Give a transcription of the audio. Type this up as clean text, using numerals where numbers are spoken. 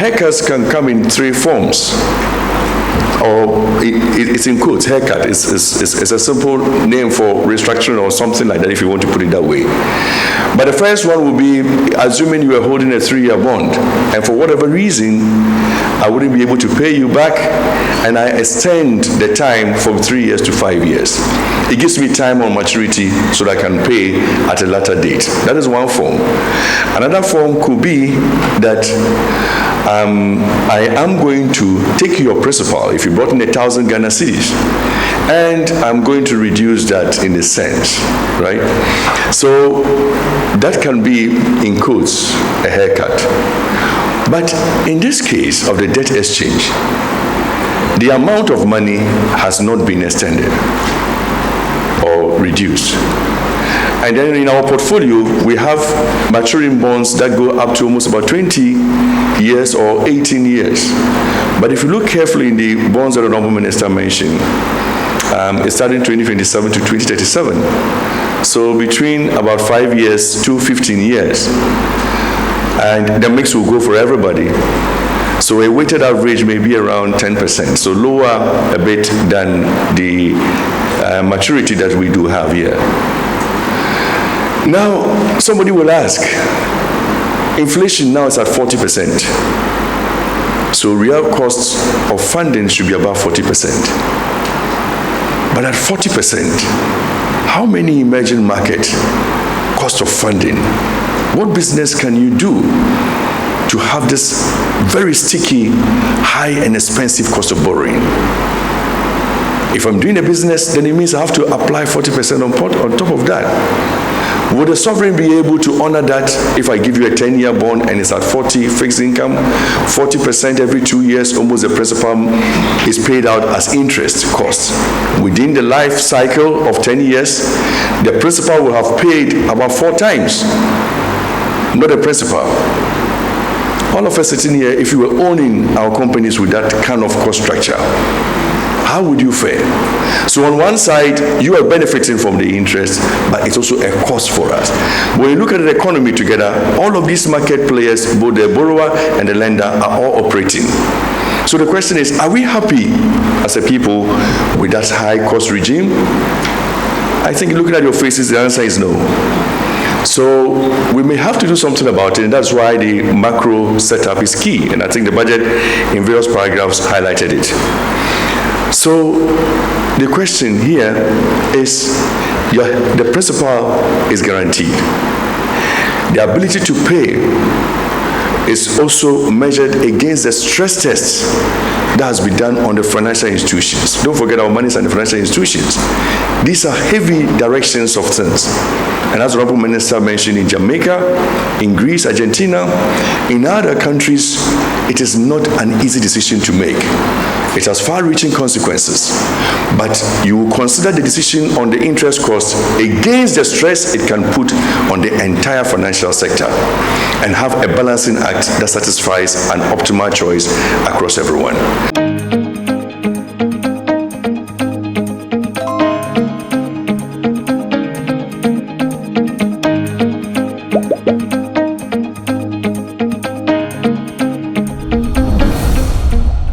haircuts can come in 3 forms. Or it's in quotes, haircut. It's a simple name for restructuring or something like that, if you want to put it that way. But the first one will be assuming you are holding a 3-year bond, and for whatever reason, I wouldn't be able to pay you back, and I extend the time from 3 years to 5 years. It gives me time on maturity so that I can pay at a later date. That is one form. Another form could be that I am going to take your principal, if you brought in 1,000 Ghana cedis, and I'm going to reduce that in a sense, right? So that can be, in quotes, a haircut. But in this case of the debt exchange, the amount of money has not been extended or reduced. And then in our portfolio, we have maturing bonds that go up to almost about 20 years or 18 years. But if you look carefully in the bonds that the Honorable Minister mentioned, it's starting 2027 to 2037. So between about 5 years to 15 years. And the mix will go for everybody. So a weighted average may be around 10%, so lower a bit than the maturity that we do have here. Now, somebody will ask, inflation now is at 40%. So real costs of funding should be about 40%. But at 40%, how many emerging market cost of funding? What business can you do to have this very sticky, high and expensive cost of borrowing? If I'm doing a business, then it means I have to apply 40% on top of that. Would the sovereign be able to honor that if I give you a 10-year bond and it's at 40 fixed income, 40% every 2 years, almost the principal is paid out as interest costs. Within the life cycle of 10 years, the principal will have paid about 4 times, not the principal. All of us sitting here, if you were owning our companies with that kind of cost structure, how would you fare? So on one side, you are benefiting from the interest, but it's also a cost for us. When you look at the economy together, all of these market players, both the borrower and the lender, are all operating. So the question is, are we happy as a people with that high cost regime? I think looking at your faces, the answer is no. So we may have to do something about it, and that's why the macro setup is key. And I think the budget in various paragraphs highlighted it. So the question here is, the principal is guaranteed. The ability to pay is also measured against the stress tests that has been done on the financial institutions. Don't forget our money is in the financial institutions. These are heavy directions of things. And as the Honorable Minister mentioned, in Jamaica, in Greece, Argentina, in other countries, it is not an easy decision to make. It has far-reaching consequences, but you will consider the decision on the interest cost against the stress it can put on the entire financial sector and have a balancing act that satisfies an optimal choice across everyone.